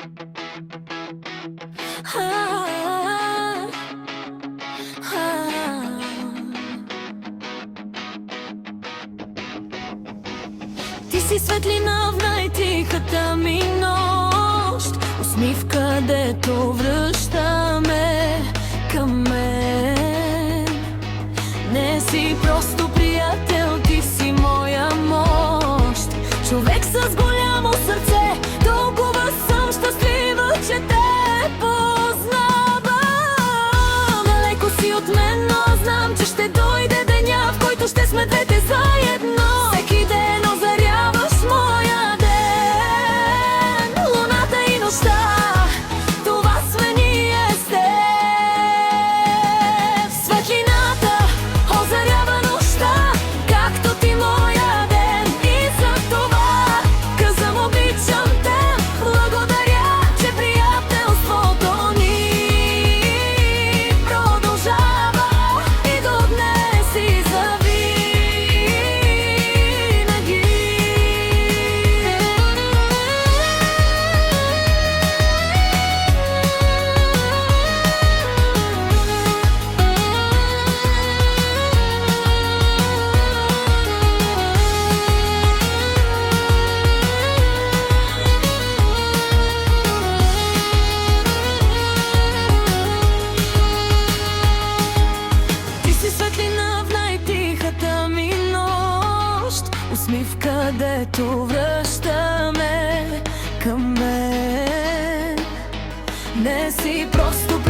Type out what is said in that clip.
Ти си светлина в най-тихата ми нощ, усмивка, дето връщаме към мен. Не си просто приятел, ти си моя мощ, човек с голямо сърце. Толкова съм щастлива, че те познавам. Далеко си от мен, но знам, че ще дойде деня, в който ще сме двете заедно. Всеки ден озаряваш моя ден, луната и нощта, това сме ние с теб. Светлината озарява нощта, както ти моя ден. И за това казвам, обичам те. Благодаря, че приятелството ни продължава и до днес и завинаги. Ти си светлина в най-тихата ми нощ, усмивка, дето връщаме към мен. Не си просто